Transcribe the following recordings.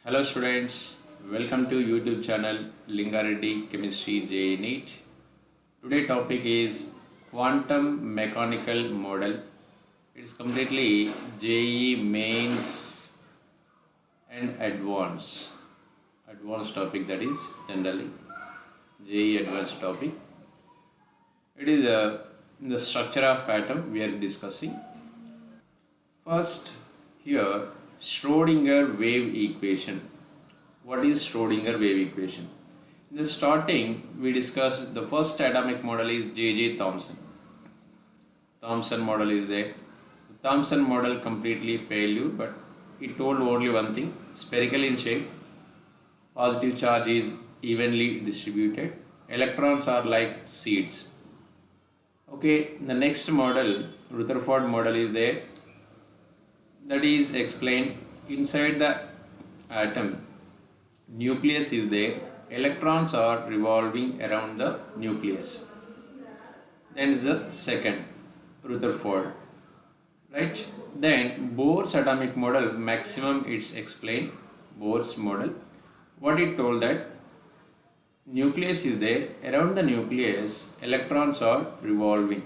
Hello students, welcome to YouTube channel Linga Reddy Chemistry JEE NEET. Today topic is quantum mechanical model. It is completely JEE mains and advanced topic, that is generally JEE advanced topic. It is the structure of atom we are discussing. First, here Schrödinger wave equation. What is Schrödinger wave equation? In the starting, we discussed the first atomic model is J.J. Thomson. Thomson model is there. The Thomson model completely failed, but it told only one thing: spherical in shape, positive charge is evenly distributed, electrons are like seeds. Okay, the next model, Rutherford model is there. That is explained inside the atom. Nucleus is there, electrons are revolving around the nucleus. Then is the second, Rutherford, right? Then Bohr's atomic model, maximum it's explained. Bohr's model, what it told that nucleus is there, around the nucleus electrons are revolving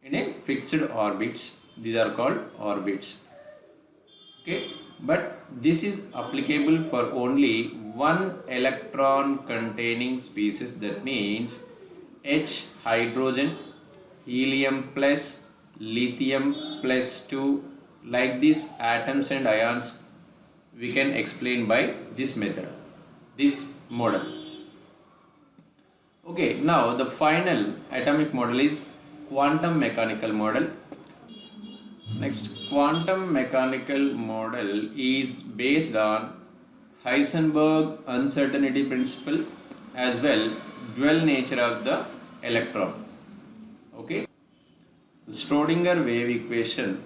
in a fixed orbits. These are called orbits. Okay, but this is applicable for only one electron containing species, that means H hydrogen, helium plus, lithium plus 2, like these atoms and ions we can explain by this method, this model. Okay, now the final atomic model is quantum mechanical model. Next, quantum mechanical model is based on Heisenberg uncertainty principle as well dual nature of the electron. Okay, the Schrödinger wave equation.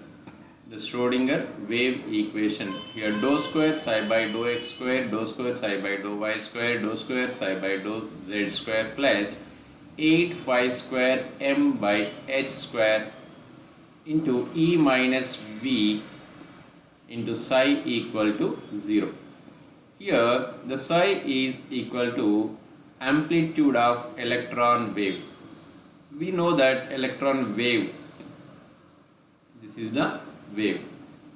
The Schrödinger wave equation here: dou square psi by dou x square, dou square psi by dou y square, dou square psi by dou z square plus 8 phi square m by h square into E minus V into psi equal to 0. Here the psi is equal to amplitude of electron wave. We know that electron wave, this is the wave.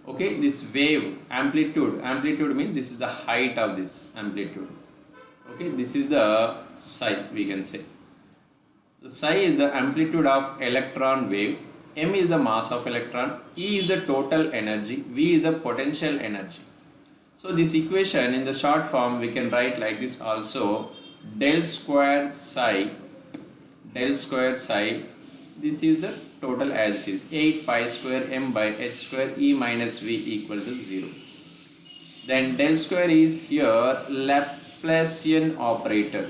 Okay, this wave amplitude means this is the height of this amplitude. Okay, this is the psi, we can say. The psi is the amplitude of electron wave. M is the mass of electron, E is the total energy, V is the potential energy. So this equation in the short form we can write like this also: del square psi, this is the total as it is, 8 pi square m by h square E minus V equal to 0. Then del square is here Laplacian operator.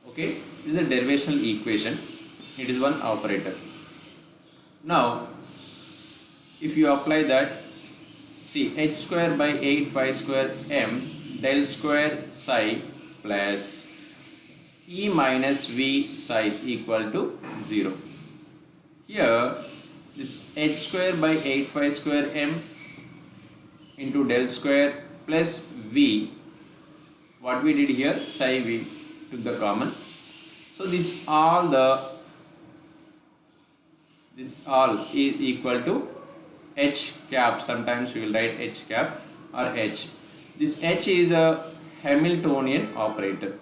Okay, this is a derivational equation, it is one operator. Now, if you apply that, see, h square by 8 phi square m del square psi plus E minus V psi equal to 0. Here, this h square by 8 phi square m into del square plus V, what we did here, psi we took the common. So this all is equal to h cap. Sometimes we will write h cap or h. This h is a Hamiltonian operator.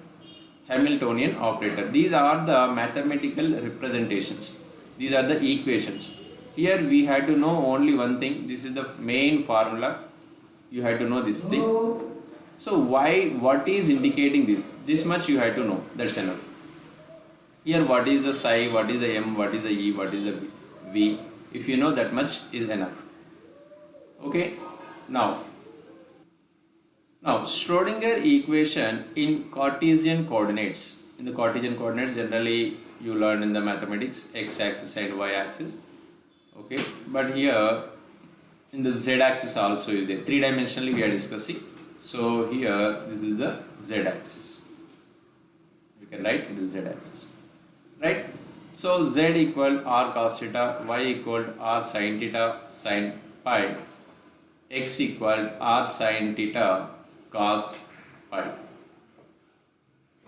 These are the mathematical representations. These are the equations. Here we had to know only one thing. This is the main formula. You had to know this thing. So what is indicating this? This much you had to know. That's enough. Here what is the psi, what is the m, what is the E, what is the V? If you know that much is enough. Okay. Now Schrödinger equation in Cartesian coordinates. In the Cartesian coordinates generally you learn in the mathematics, x axis and y axis. Okay, but here in the z axis also is there. 3-dimensionally we are discussing. So here this is the z axis. You can write it is z axis. Right? So z equal r cos theta, y equal r sin theta sin pi, x equal r sin theta cos pi.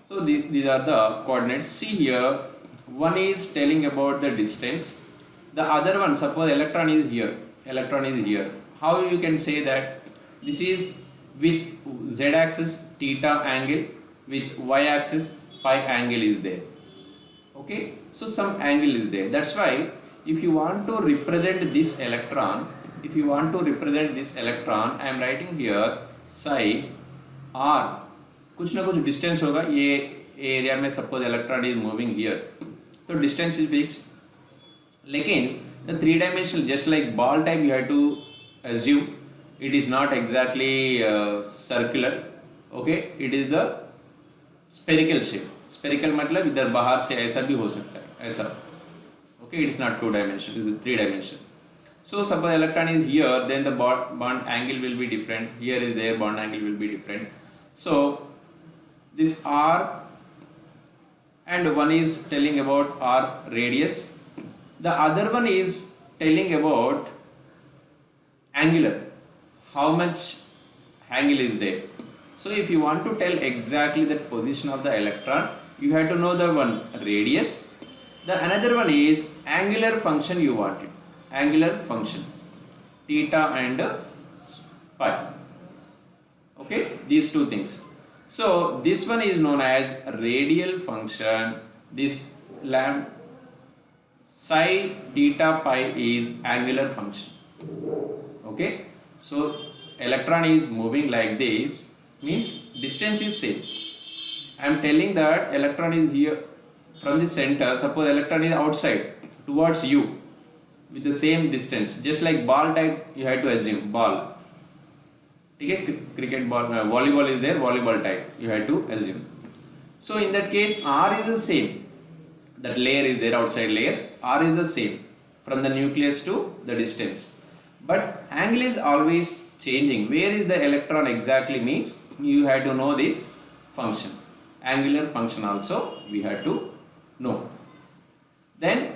So these are the coordinates. See here, one is telling about the distance. The other one, suppose electron is here. Electron is here. How you can say that? This is with z-axis theta angle, with y-axis pi angle is there. Okay, so some angle is there. That's why if you want to represent this electron, I am writing here psi r, कुछ ना कुछ distance होगा ये area में. Suppose electron is moving here, तो distance is fixed. लेकिन the three dimensional, just like ball type, you have to assume it is not exactly circular. Okay, it is the spherical shape. Spherical मतलब इधर बाहर से ऐसा भी हो सकता है, ऐसा. Okay, it is not two dimensional, it is three dimensional. So suppose electron is here, then the bond angle will be different. Here is there, bond angle will be different. So this r, and one is telling about r radius, the other one is telling about angular, how much angle is there. So if you want to tell exactly the position of the electron, you have to know the one radius. The another one is angular function you wanted, angular function theta and pi. Okay, these two things. So this one is known as radial function. This psi theta pi is angular function. Okay, so electron is moving like this, means distance is same. I am telling that electron is here from the center. Suppose electron is outside towards you with the same distance, just like ball type, you have to assume ball. Okay, cricket ball, volleyball is there, volleyball type, you have to assume. So in that case, r is the same. That layer is there, outside layer, r is the same from the nucleus to the distance. But angle is always changing. Where is the electron exactly means you have to know this function. Angular function also we have to know. Then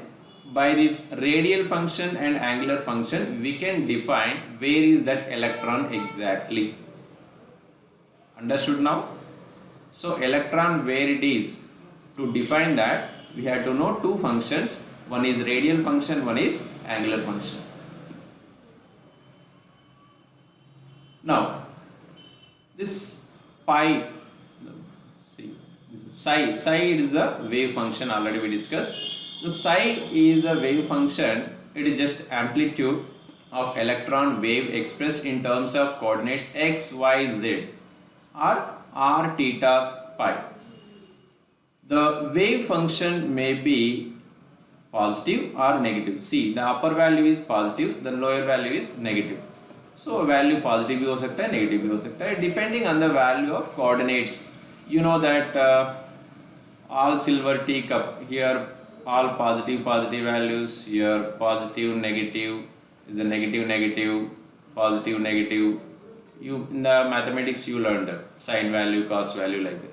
by this radial function and angular function, we can define where is that electron exactly. Understood now? So electron, where it is, to define that we have to know two functions. One is radial function, one is angular function. Now this pi, see, this is psi is the wave function, already we discussed. So psi is the wave function. It is just amplitude of electron wave expressed in terms of coordinates x, y, z, or r, theta, pi. The wave function may be positive or negative. See, the upper value is positive, the lower value is negative. So value positive भी हो सकता है, negative भी हो सकता है, depending on the value of coordinates. You know that all silver teacup, here all positive values, here positive negative is a negative positive negative. You in the mathematics you learn that sine value, cos value, like that.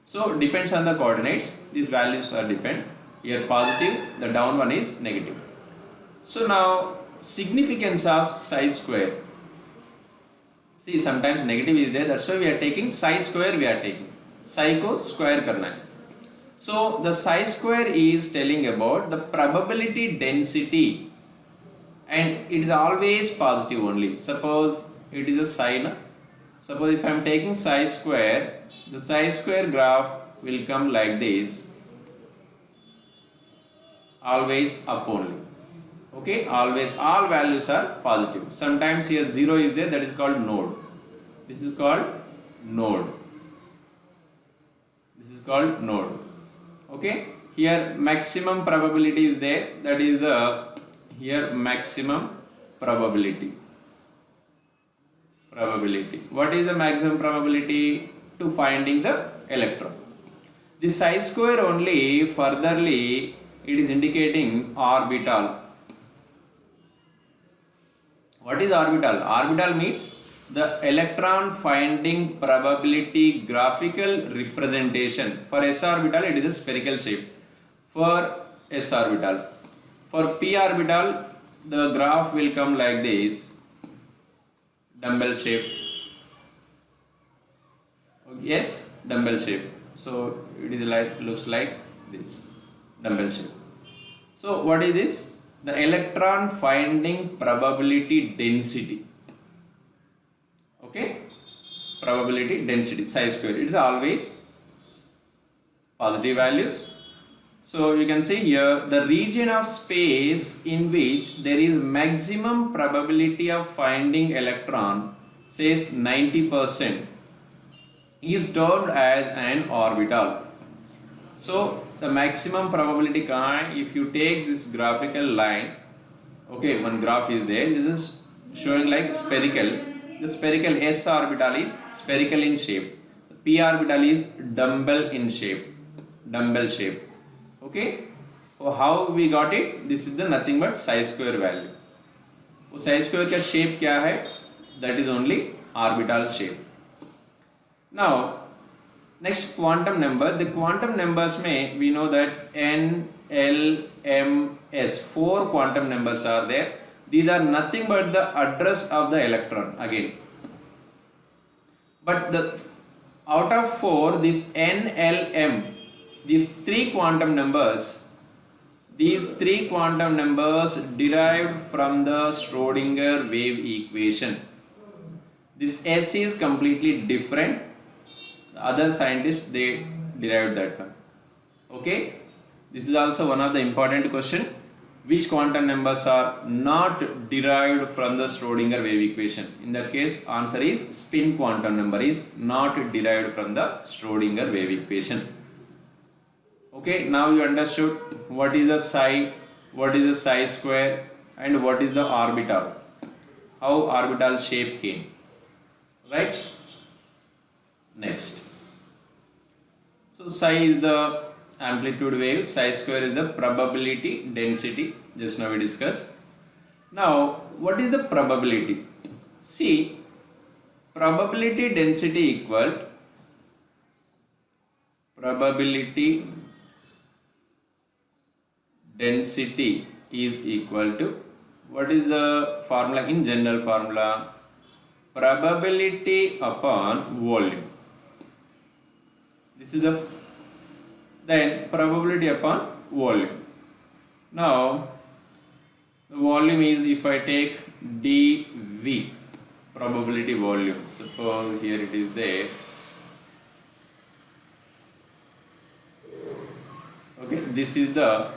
So depends on the coordinates, these values are depend. Here positive, the down one is negative. So now significance of psi square. See, sometimes negative is there, that's why we are taking psi square, we are taking psi को square करना है. So the psi square is telling about the probability density, and it is always positive only. Suppose it is a psi. Suppose if I am taking psi square, the psi square graph will come like this, always up only. Okay, always all values are positive. Sometimes here 0 is there, that is called node. This is called node. This is called node. Okay, here maximum probability is there, that is the here maximum probability. What is the maximum probability? To finding the electron. The psi square only furtherly it is indicating orbital. What is orbital? Orbital means the electron finding probability graphical representation. For s orbital it is a spherical shape. For s orbital. For p orbital the graph will come like this. dumbbell shape. Yes, dumbbell shape. So it is like, looks like this dumbbell shape. So what is this? The electron finding probability density. Okay, probability density psi square. It is always positive values. So you can see here the region of space in which there is maximum probability of finding electron, says 90%, is termed as an orbital. So the maximum probability kind, if you take this graphical line, okay, one graph is there, this is showing like spherical. The spherical s orbital is spherical in shape, p orbital is dumbbell in shape, dumbbell shape. Okay, so how we got it? This is the nothing but psi square value. वो psi square का shape क्या है? That is only orbital shape. Now next quantum number. The quantum numbers में we know that n, l, m, s, 4 quantum numbers are there. These are nothing but the address of the electron again. But the out of 4, this n, l, m, these 3 quantum numbers, these 3 quantum numbers derived from the Schrodinger wave equation. This s is completely different. The other scientists, they derived that one. Okay, this is also one of the important question. Which quantum numbers are not derived from the Schrodinger wave equation? In that case, answer is spin quantum number is not derived from the Schrodinger wave equation. Okay, now you understood what is the psi, what is the psi square, and what is the orbital, how orbital shape came, right? Next, so psi is the amplitude wave, psi square is the probability density, just now we discussed. Now what is the probability? See, probability density equal probability density is equal to, what is the formula in general formula? Probability upon volume. This is the then probability upon volume. Now the volume is, if I take dV, probability volume, suppose here it is there. Okay, this is the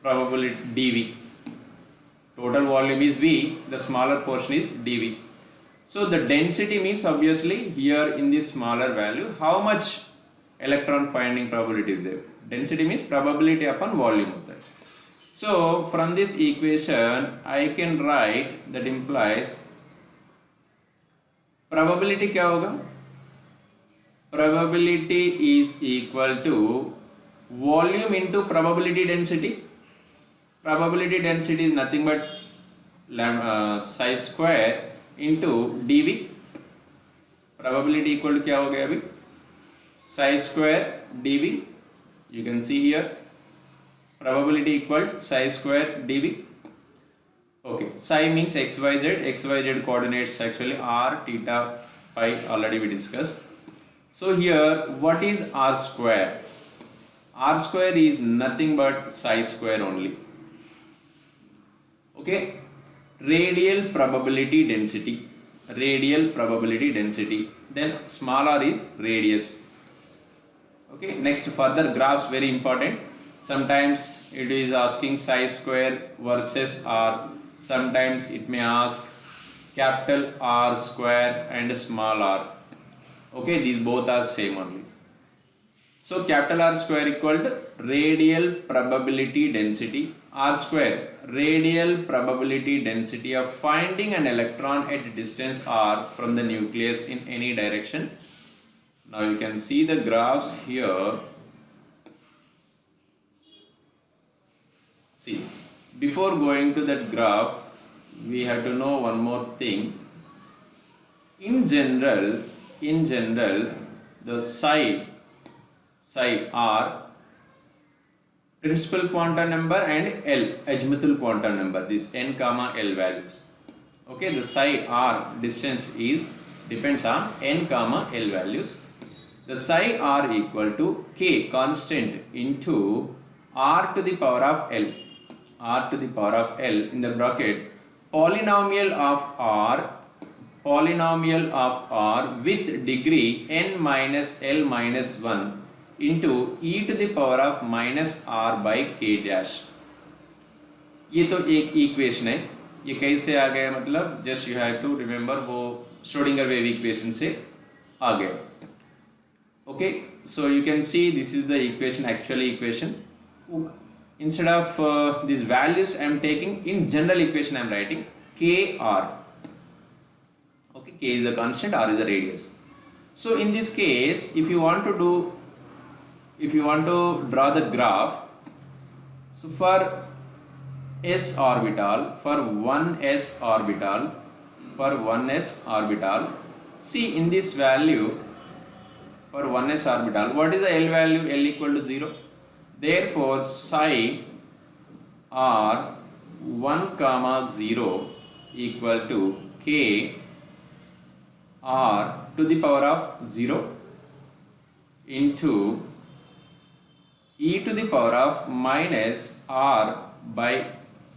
probability dV. Total volume is V, the smaller portion is dV. So the density means obviously here in this smaller value how much electron finding probability is there. Density means probability upon volume of that. So from this equation I can write, that implies probability क्या होगा? Probability is equal to volume into probability density. Probability density is nothing but psi square into dV. Probability equal to क्या हो गया अभी? Psi square dV. You can see here probability equal psi square dV. Okay, psi means xyz coordinates actually r, theta, phi, already we discussed. So here what is r square? R square is nothing but psi square only. Okay, radial probability density, then small r is radius. Okay, next further graphs very important. Sometimes it is asking psi square versus r, sometimes it may ask capital R square and small r. Okay, these both are same only. So capital R square equal to radial probability density, R square radial probability density of finding an electron at distance r from the nucleus in any direction. Now you can see the graphs here. See, before going to that graph, we have to know one more thing. In general, the psi r, principal quantum number, and L, azimuthal quantum number, this n comma L values. Okay, the psi r distance is depends on n comma l values. The psi r equal to k constant into r to the power of l, r to the power of l in the bracket polynomial of r, polynomial of r with degree n minus l minus 1 into e to the power of minus r by k dash. ये तो एक equation है, ये कैसे आ गया मतलब just you have to remember वो श्रोडिंगर वेव इक्वेशन से आ गया. Okay, so you can see this is the equation, actual equation. Instead of these values I am taking in general equation I am writing kr. Okay, k is the constant, r is the radius. So in this case if you want to draw the graph, so for s orbital, for 1s orbital, see in this value for 1s orbital, what is the l value? L equal to 0. Therefore psi r 1 comma 0 equal to k r to the power of 0 into e to the power of minus r by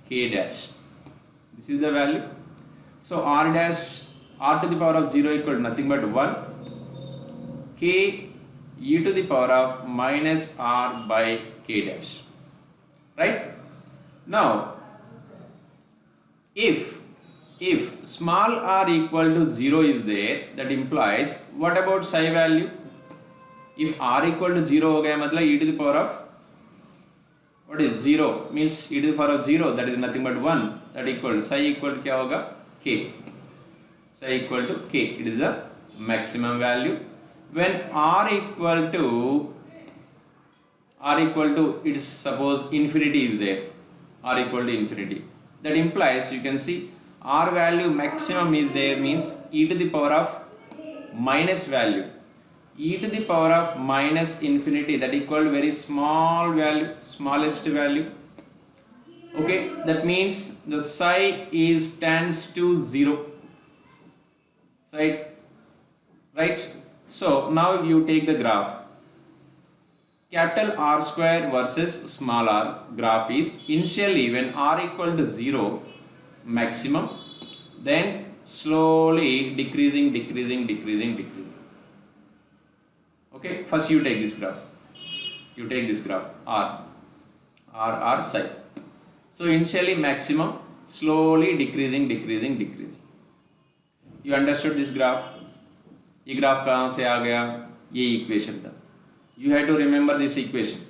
k dash. This is the value. So r dash, r to the power of 0 equal to nothing but 1, k e to the power of minus r by k dash. Right? Now if small r equal to 0 is there, that implies what about psi value? If r equal to 0 हो गया मतलब e to the power of what is 0 means e to the power of 0, that is nothing but 1, that equal psi equal to क्या होगा k, psi equal to k, it is the maximum value. When r equal to it is suppose infinity is there, r equal to infinity, that implies you can see r value maximum is there means e to the power of minus value, e to the power of minus infinity, that equal very small value, smallest value. Okay, that means the psi is tends to 0, right? So now you take the graph, capital R square versus small r graph is initially when r equal to 0 maximum, then slowly decreasing. Okay, first you take this graph, r psi. So initially maximum, slowly decreasing. You understood this graph? ये graph कहाँ से आ गया? ये equation था. You have to remember this equation.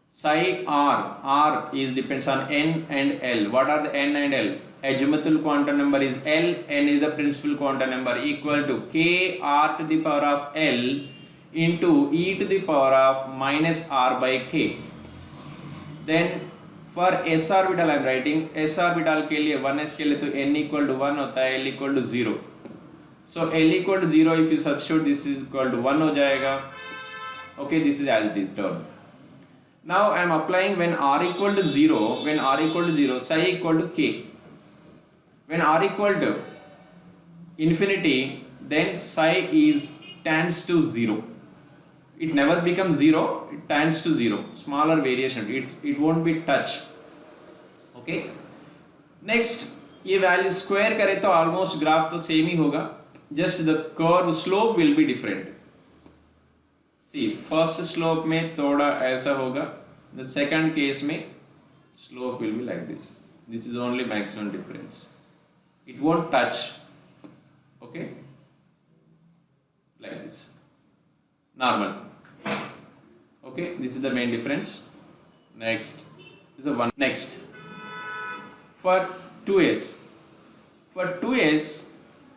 Psi r is depends on n and l. What are the n and l? Azimuthal quantum number is l, n is the principal quantum number, equal to k r to the power of l into e to the power of minus r by k. Then for s orbital I am writing, s orbital के लिए 1s के लिए तो n equal to 1 होता है, l equal to 0. So l equal to 0 if you substitute, this is equal to 1 हो जाएगा. Okay, this is as it is term. Now I am applying when r equal to 0, psi equal to k. When r equal to infinity, then psi is tends to 0. It never becomes 0, it tends to 0. Smaller variation, it won't be touched. Okay. Next, ये value square करें तो almost graph तो same ही होगा. Just the curve slope will be different. See, first slope में थोड़ा ऐसा होगा. The second case में slope will be like this. This is only maximum difference. It won't touch. Okay, like this. Normal. Okay, this is the main difference. Next is the one. Next, for 2s. For 2s,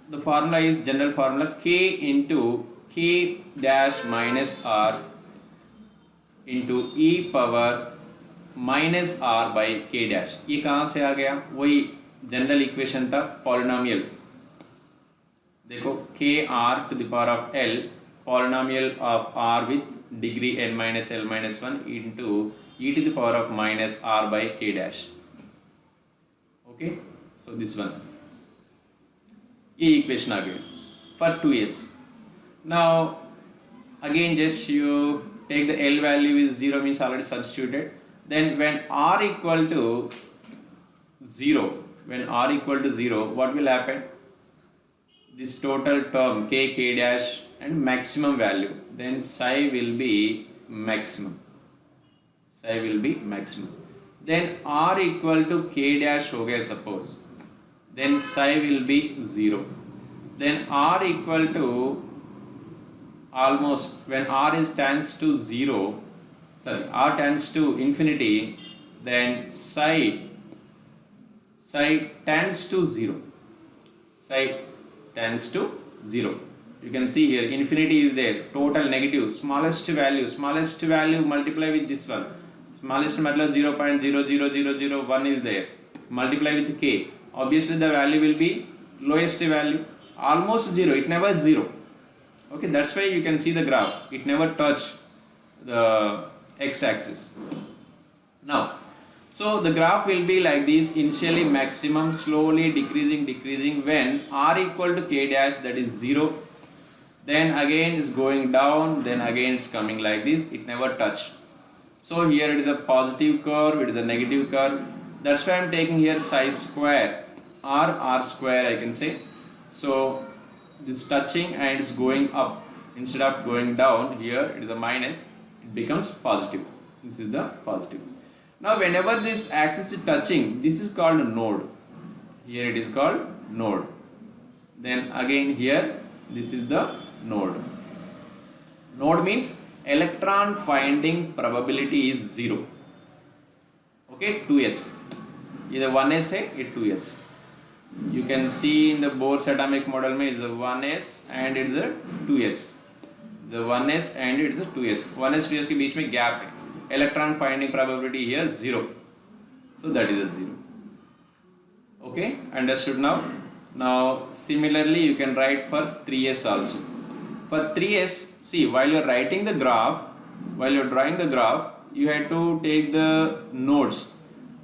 the formula is general formula k into k dash minus r into e power minus r by k dash. ये कहाँ से आ गया? वही general equation था, polynomial. देखो k r to the power of l, polynomial of r with degree n minus l minus 1 into e to the power of minus r by k dash. Okay, so this one. ये equation आ गया for 2s. Now again just you take the L value is 0 means already substituted. Then when r equal to 0, what will happen? This total term k dash and maximum value, then psi will be maximum. Then r equal to k dash हो गया suppose, then psi will be 0. Then r equal to almost, when r is tends to 0, r tends to infinity, then psi tends to 0. You can see here infinity is there, total negative, smallest value multiply with this one, smallest matlab 0.00001 is there, multiply with k, obviously the value will be lowest value, almost 0, it never 0. Okay, that's why you can see the graph, it never touch the x-axis. Now so the graph will be like this, initially maximum, slowly decreasing when r equal to k dash, that is 0, then again is going down, then again it's coming like this, it never touched. So here it is a positive curve, it is a negative curve, that's why I'm taking here psi square or r square I can say. So this touching and it's going up, instead of going down, here it is a minus, it becomes positive, this is the positive. Now whenever this axis is touching, this is called node, here it is called node, then again here this is the node. Node means electron finding probability is 0. Okay, 2s, either 1s hai or 2s. You can see in the Bohr's atomic model mein is a 1s and it is a 2s, the 1s and it is a 2s, 1s 2s के बीच में gap है, electron finding probability here 0, so that is a 0. Okay, understood now? Now similarly you can write for 3s also. For 3s, see, while you are writing the graph, while you are drawing the graph, you have to take the nodes.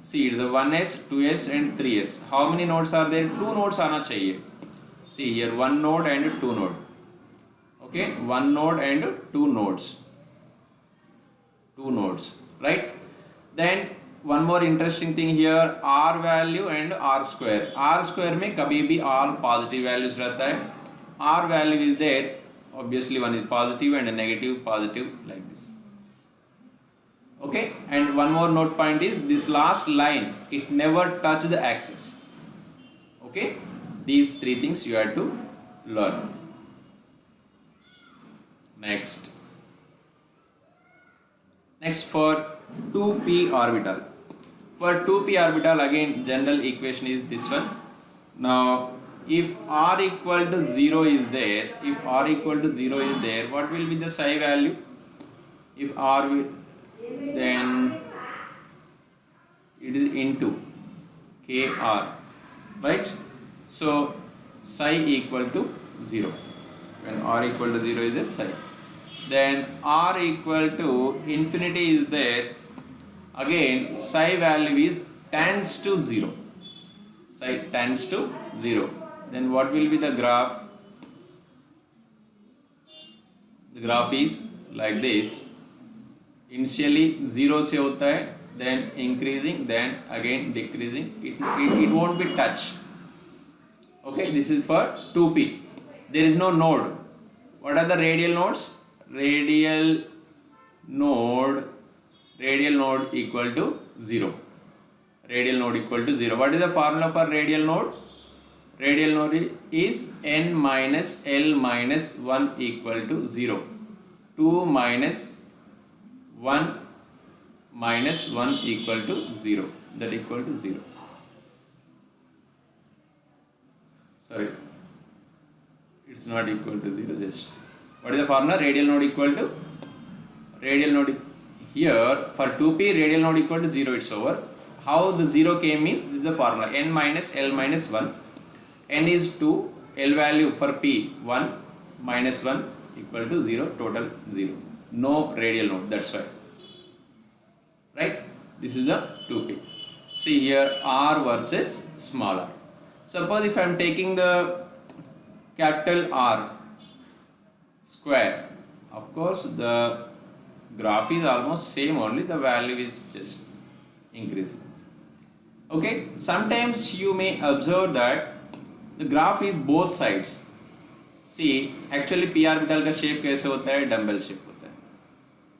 See, it is a 1s, 2s and 3s. How many nodes are there? 2 nodes आना चाहिए. See here, 1 node and 2 node. Okay, 1 node and 2 nodes. 2 nodes, right? Then one more interesting thing here, r value and r square. R square में कभी भी all positive values रहता है. R value is there, obviously one is positive and a negative, positive, like this. Okay, and one more note point is this last line, it never touch the axis. Okay, these 3 things you have to learn. Next for 2p orbital. For 2p orbital, again general equation is this one. Now if r equal to 0 is there, what will be the psi value? If r will, then it is into kr, right? So psi equal to 0, when r equal to 0 is the psi. Then r equal to infinity is there, again psi value is tends to 0, then what will be the graph? The graph is like this, initially 0 से होता है, then increasing, then again decreasing, it won't be touched. Okay, this is for 2p. There is no node. What are the radial nodes? Radial node equal to 0. What is the formula for radial node? Radial node is n minus l minus 1 equal to 0. 2 minus 1 minus 1 equal to 0. That equal to 0. Sorry, it's not equal to 0. Just what is the formula? Radial node equal to here for 2p, radial node equal to 0. It's over. How the 0 came means this is the formula, n minus l minus 1. N is 2, l value for p 1, minus 1 equal to 0, total 0. No radial node, that's why. Right? This is the 2p. See here, r versus small r. Suppose if I am taking the capital R square. Of course, the graph is almost same, only the value is just increasing. Okay, sometimes you may observe that the graph is both sides. See, actually p orbital का shape कैसे होता है? Dumbbell shape होता है.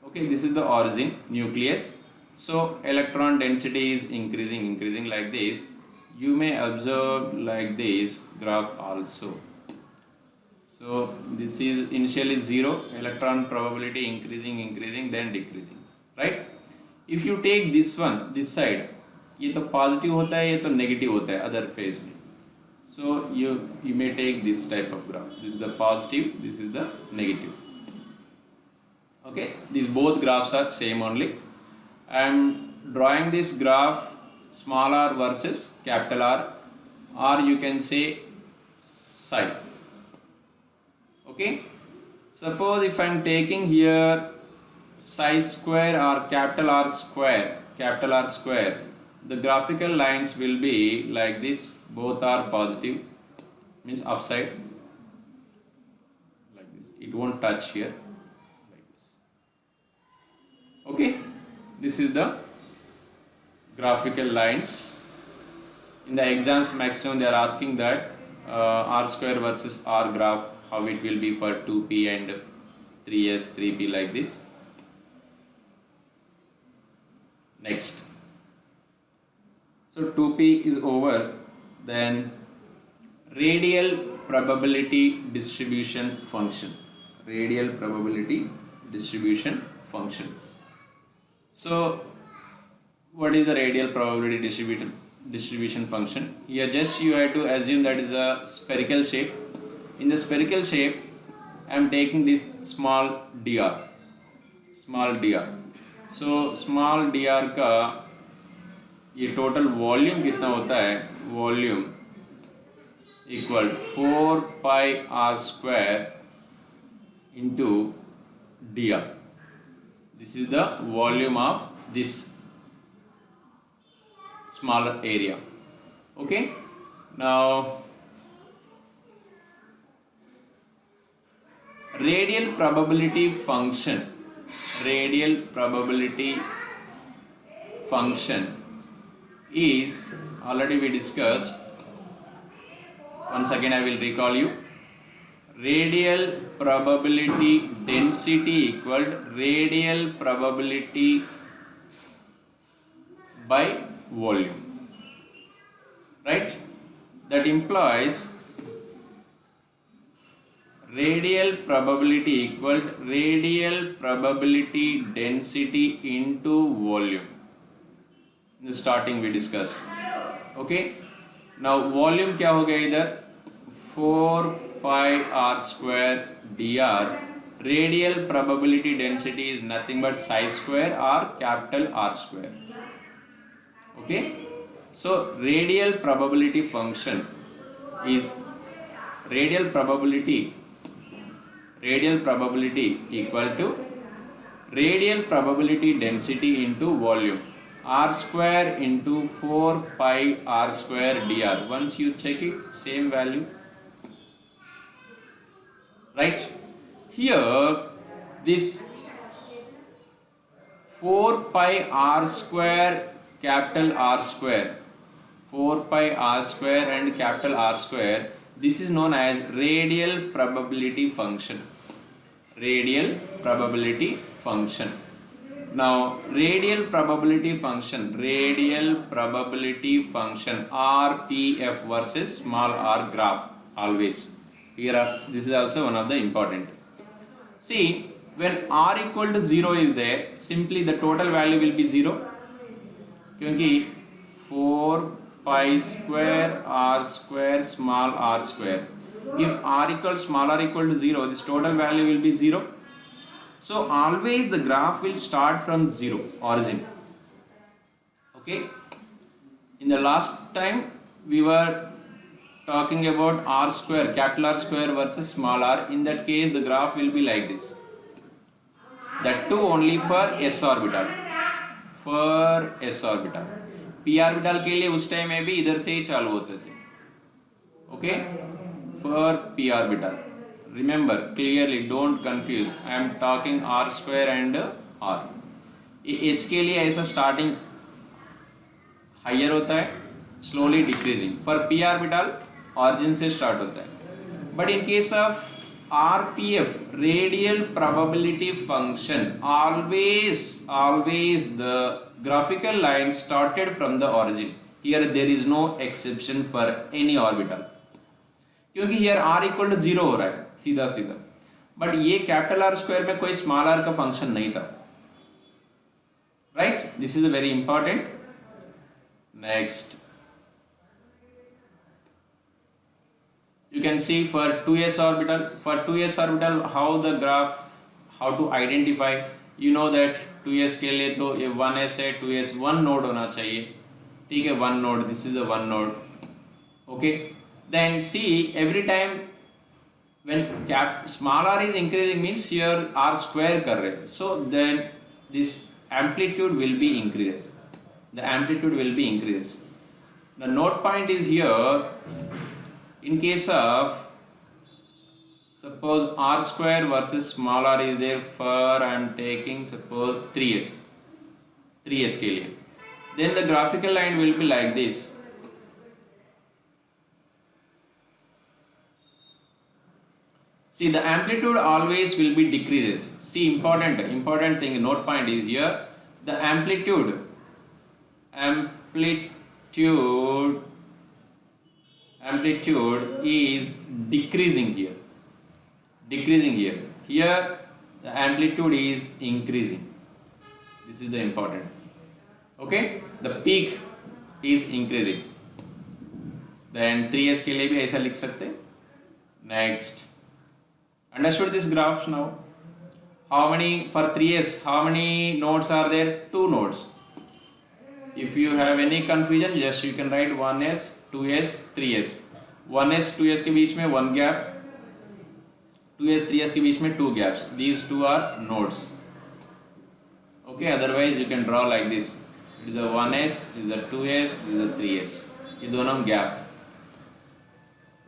Okay, this is the origin, nucleus. So electron density is increasing like this. You may observe like this graph also. So this is initially 0, electron probability increasing then decreasing, right? If you take this one, this side, ये तो positive होता है, ये तो negative होता है other phase में. So you may take this type of graph. This is the positive, this is the negative. Okay, these both graphs are same only. I am drawing this graph small r versus capital R, or you can say psi. Okay, suppose if I am taking here psi square or capital R square, the graphical lines will be like this. Both are positive, means upside, like this. It won't touch here, like this. Okay, this is the graphical lines. In the exams maximum they are asking that R square versus R graph, how it will be for 2p and 3s, 3p, like this. Next, so 2p is over, then radial probability distribution function. So what is the radial probability distribution function? Here just you have to assume that is a spherical shape. In the spherical shape, I am taking this small dr. So small dr का ये total volume कितना होता है? Volume equal 4 pi r square into dr. This is the volume of this smaller area. Okay, now radial probability function is, already we discussed. Once again I will recall you. Radial probability density equal radial probability by volume, right? That implies radial probability equal radial probability density into volume. In the starting we discussed. Okay, now volume क्या हो गया इधर? 4 pi r square dr. Radial probability density is nothing but psi square or capital R square. Okay, so radial probability function is radial probability equal to radial probability density into volume, r square into 4 pi r square dr. Once you check it, same value, right? Here this 4 pi r square capital R square, 4 pi r square and capital R square, this is known as radial probability function. Now radial probability function RPF versus small r graph, always here this is also one of the important. See, when r equal to 0 is there, simply the total value will be 0, क्योंकि 4 pi square r square small r square. If r equals small r equal to 0, this total value will be 0. So always the graph will start from 0 origin. Okay, in the last time we were talking about r square, capital R square versus small r. In that case the graph will be like this. That too only for s orbital. p orbital के लिए उस time में भी इधर से ही चालू होते थे. Okay, for p orbital. Remember clearly, don't confuse, I am talking r square and r. इस के लिए ऐसा स्टार्टिंग हायर होता है, slowly decreasing. For P orbital origin से स्टार्ट होता है. But in case of RPF, radial probability function, always the graphical line started from the origin. Here there is no exception for any orbital, क्योंकि here r equal to 0 हो रहा है सीधा सीधा. But ये कैपिटल R स्क्वायर में कोई small r का फंक्शन नहीं था. Right, this is very important. Next, you can see for 2s orbital how the graph, how to identify. you know that 2s के लिए तो ये 1s है, 2s 1 node होना चाहिए. ठीक है, 1 node, this is the 1 node. okay, then see every time when small r is increasing means here r square कर रहे हैं, so then this amplitude will be increased. The amplitude will be increased. The note point is here. In case of suppose r square versus small r is there for I am taking suppose 3s के लिए, then the graphical line will be like this. See, the amplitude always will be decreases. See, important thing, note point is here, the amplitude is decreasing here. Here the amplitude is increasing. This is the important thing. Okay, the peak is increasing. Then 3s के लिए भी ऐसा लिख सकते हैं. Next, understood this graph now? How many for 3s? How many nodes are there? 2 nodes. If you have any confusion, just you can write 1s, 2s, 3s. 1s 2s के बीच में 1 gap, 2s 3s के बीच में 2 gaps. These two are nodes. Okay, otherwise you can draw like this. It is the 1s, this is the 2s, this is the 3s. ये दोनों gap.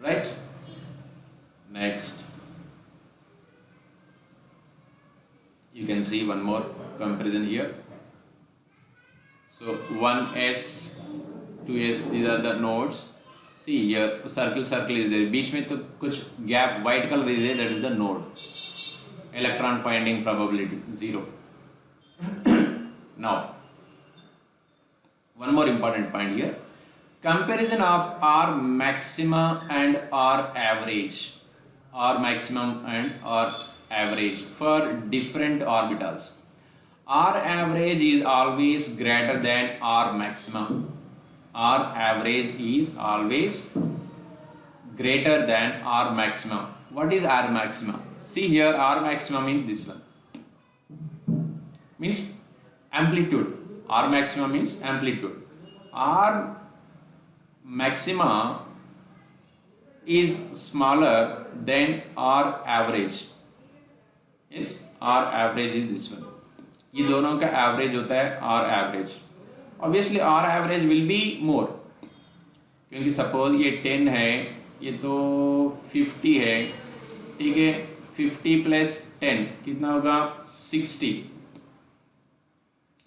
Right? Next, you can see one more comparison here. So 1s, 2s, these are the nodes. See here, circle is there. बीच में तो कुछ gap white color is there, that is the node. Electron finding probability 0. Now, one more important point here. Comparison of R maxima and R average. R maximum and R average for different orbitals. R average is always greater than R maximum. R average is always greater than R maximum. What is R maximum? See here, R maximum means this one. Means amplitude. R maximum means amplitude. R maxima is smaller than R average. Yes, R average is this one. ये दोनों का average होता है R average. Obviously R average will be more, क्योंकि suppose ये 10 है, ये तो 50 है. ठीक है, 50 प्लस 10 कितना होगा? 60.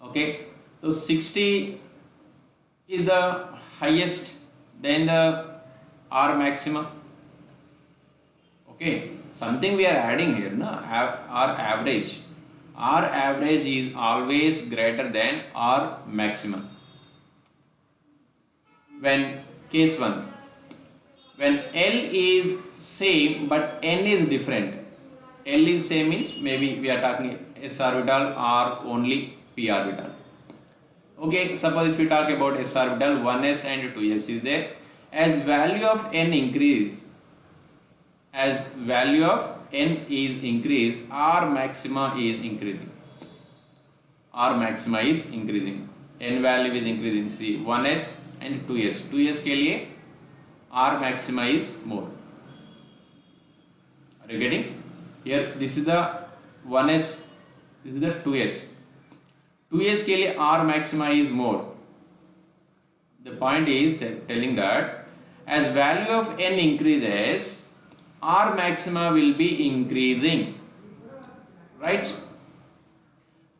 ओके, तो 60 is the highest than the R maximum. Okay, something we are adding here, na? R average. R average is always greater than R maximum. When case 1, when L is same but N is different. L is same means maybe we are talking S orbital or only P orbital. Okay, suppose if we talk about S orbital, 1s and 2s is there. As value of N increase, as value of N is increased, R maxima is increasing. R maxima is increasing. N value is increasing. See, 1s and 2s. 2s के लिए R maxima is more. Are you getting? Here, this is the 1s. This is the 2s. 2s के लिए R maxima is more. The point is that telling that as value of N increases, R maxima will be increasing, right?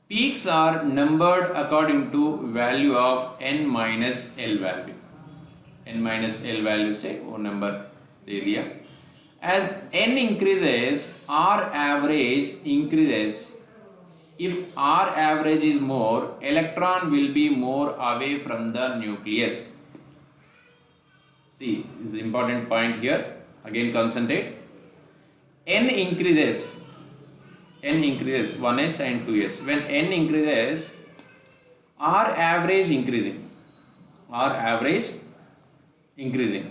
Peaks are numbered according to value of n minus L value. N minus L value से वो number दे दिया. As n increases, R average increases. If R average is more, electron will be more away from the nucleus. See, this is an important point here. Again, concentrate. N increases 1s and 2s. When n increases, R average increasing. R average increasing.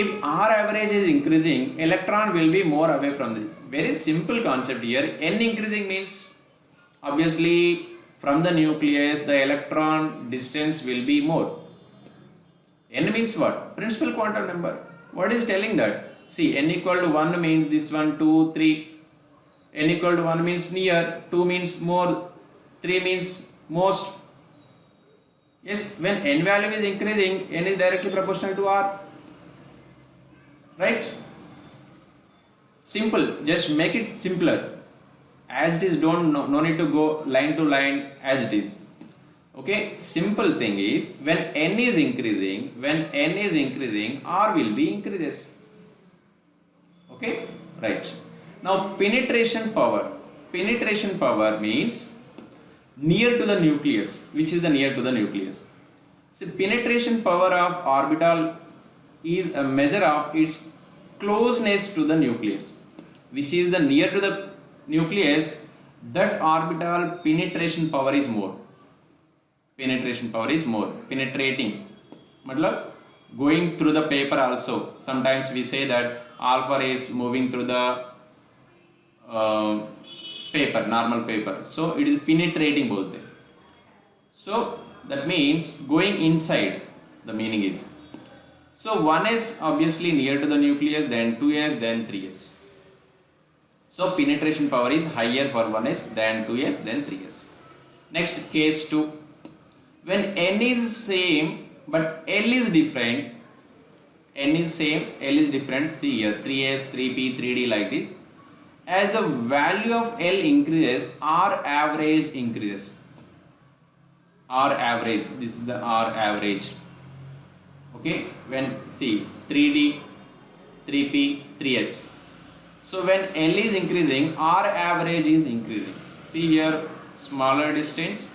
If R average is increasing, electron will be more away from the. Very simple concept here. N increasing means obviously from the nucleus the electron distance will be more. N means what? Principal quantum number. What is telling that? See, n equal to 1 means this one, 2, 3. N equal to 1 means near, 2 means more, 3 means most. Yes, when n value is increasing, n is directly proportional to R. Right? Simple. Just make it simpler. As it is, no need to go line to line as it is. Okay, simple thing is when n is increasing, R will be increases. Okay, right. Now penetration power. Penetration power means near to the nucleus. Which is the near to the nucleus? So penetration power of orbital is a measure of its closeness to the nucleus. Which is the near to the nucleus, that orbital penetration power is more. Penetration power is more. Penetrating. Matlab going through the paper also. Sometimes we say that alpha is moving through the paper, normal paper. So it is penetrating both them. So that means going inside, the meaning is. So 1s obviously near to the nucleus, then 2s, then 3s. So penetration power is higher for 1s, then 2s, then 3s. Next, case 2. When n is same but L is different, n is same, L is different. See here, 3s, 3p, 3d like this. As the value of L increases, R average increases. R average, this is the R average. Okay, when see 3d, 3p, 3s. So when L is increasing, R average is increasing. See here, smaller distance.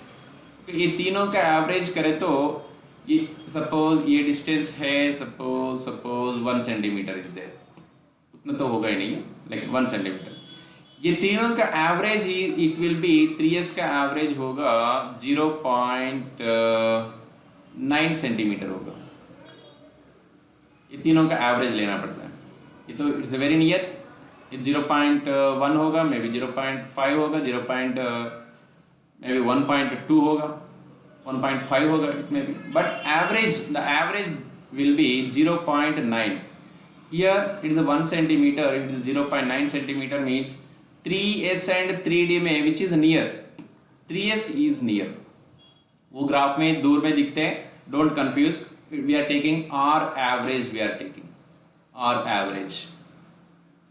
ये तीनों का average करें तो ये suppose ये distance है suppose 1 centimetre is there, उतना तो होगा ही नहीं, लेकिन 1 सेंटीमीटर. ये तीनों का average he it will be 3s का एवरेज होगा 0.9 सेंटीमीटर होगा. ये तीनों का एवरेज लेना पड़ता है. ये तो इट्स वेरी नियर. ये 0.1 होगा, मे बी 0.5 होगा, maybe 1.2 होगा, 1.5 होगा, it may be, but the average will be 0.9. Here it is a 1 centimeter, it is 0.9 centimeter means 3s and 3d में which is near, 3s is near. वो graph में दूर में दिखते हैं, don't confuse, we are taking R average, R average.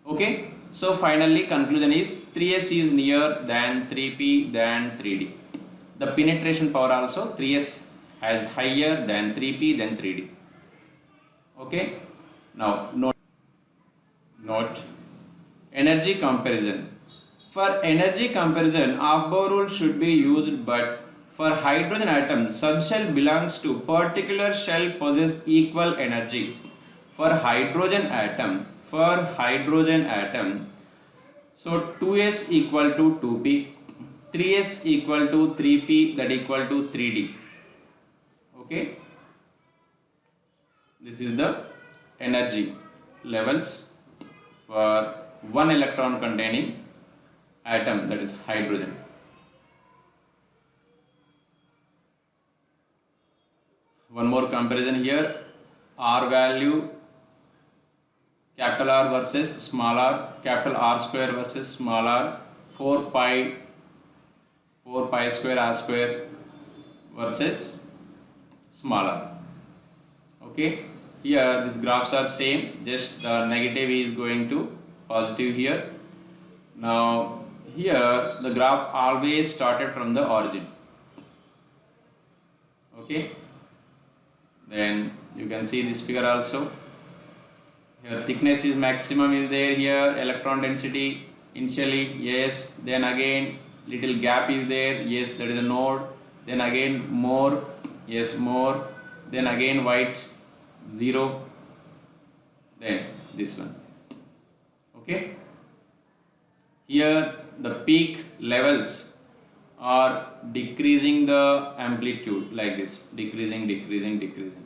Okay, so finally conclusion is 3s is near than 3p than 3d. The penetration power also 3s has higher than 3p than 3d. Okay, now note energy comparison. For energy comparison, Aufbau rule should be used, but for hydrogen atom, subshell belongs to particular shell possess equal energy. For hydrogen atom, so 2s equal to 2p, 3s equal to 3p, that equal to 3d. Okay, this is the energy levels for one electron containing atom, that is hydrogen. One more comparison here. R value, capital R versus small r, capital R square versus small r, 4 pi square r square versus small r. Okay, here these graphs are same, just the negative is going to positive here. Now here the graph always started from the origin. Okay, then you can see this figure also. Here thickness is maximum is there, here electron density initially, yes, then again little gap is there, yes, that is a node, then again more, yes, more, then again white 0, then this one. Okay, here the peak levels are decreasing the amplitude like this, decreasing.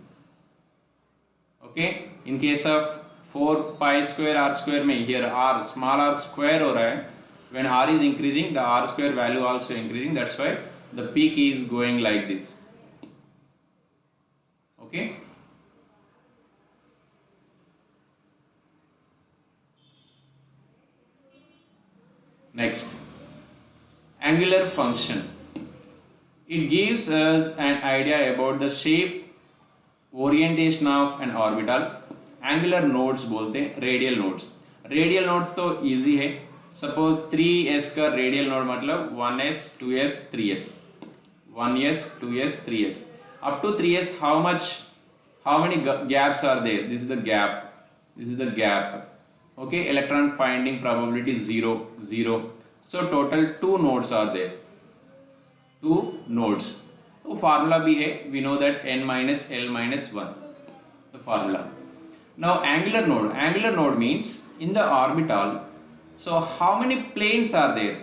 Okay, in case of 4 pi square r square में here r small r square हो रहा है, when r is increasing the r square value also increasing, that's why the peak is going like this. Okay, next, angular function. It gives us an idea about the shape, orientation of an orbital. Angular nodes बोलते हैं, radial nodes तो easy है. Suppose 3s का radial node मतलब 1s 2s 3s 1s 2s 3s up to 3s. how many gaps are there? This is the gap. Okay, electron finding probability 0. So total 2 nodes are there, 2 nodes. तो formula भी है, we know that n minus l minus 1 the formula. Now angular node means in the orbital, so how many planes are there?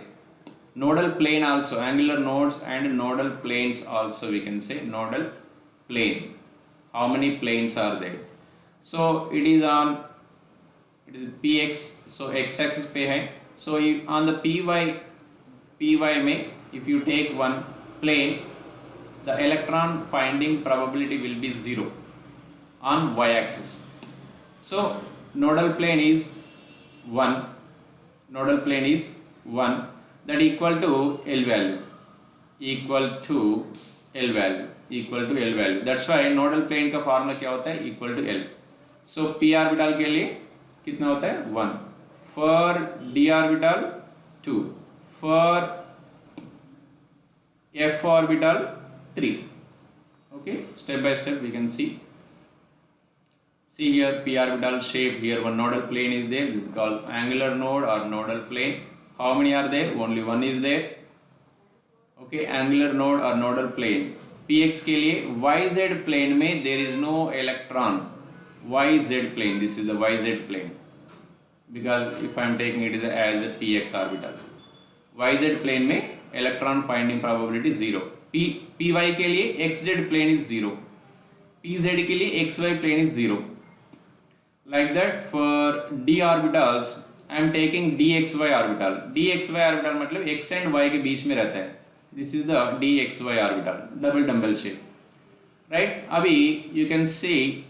Nodal plane also, angular nodes and nodal planes also, we can say nodal plane. How many planes are there? So it is px, so x axis पे है. So on the py में if you take one plane, the electron finding probability will be 0 on y axis. So nodal plane is 1, that equal to L value, that's why nodal plane का formula क्या होता है, equal to L. So p orbital के लिए कितना होता है 1, for d orbital 2, for f orbital 3. Okay, step by step we can see. See here p orbital shape, here one nodal plane is there, this is called angular node or nodal plane. How many are there? Only one is there. Okay, angular node or nodal plane. px के लिए yz plane में there is no electron. yz plane, this is the yz plane, because if I am taking it as a px orbital. yz plane में electron finding probability 0. py के लिए xz plane is 0, pz के लिए xy plane is 0. Like that for d orbitals I am taking dxy orbital. dxy orbital मतलब x and y के बीच में रहता है. This is the dxy orbital, double dumbbell shape, right? अभी you can see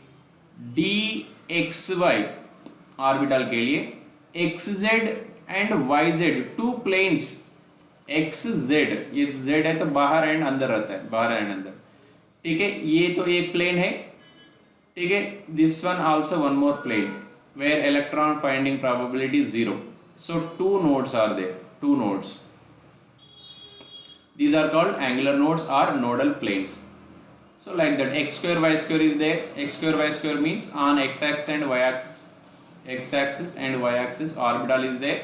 dxy orbital के लिए xz and yz two planes. xz ये z है तो बाहर एंड अंदर रहता है, बाहर एंड अंदर. ठीक है, ये तो एक प्लेन है. ठीक है, this one also one more plane where electron finding probability 0. So 2 nodes are there, 2 nodes. These are called angular nodes or nodal planes. So like that, x square y square is there. X square y square means on x axis and y axis orbital is there.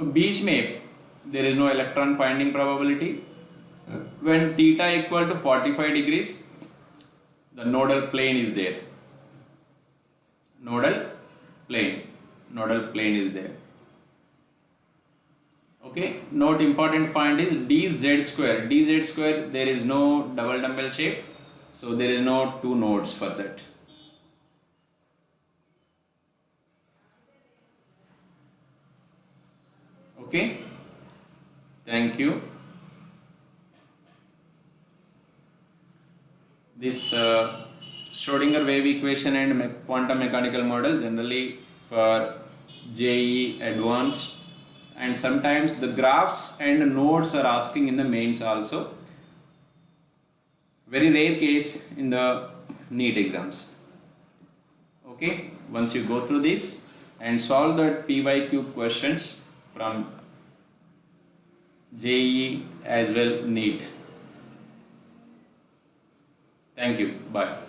बीच में there is no electron finding probability. When theta equal to 45 degrees, the nodal plane is there. Nodal plane is there. Okay, note important point is dz square, there is no double dumbbell shape, so there is no 2 nodes for that. Okay, thank you. This Schrodinger wave equation and quantum mechanical model generally for JEE advanced, and sometimes the graphs and nodes are asking in the mains also. Very rare case in the NEET exams. Okay, once you go through this and solve the PYQ questions from JEE as well NEET. Thank you. Bye.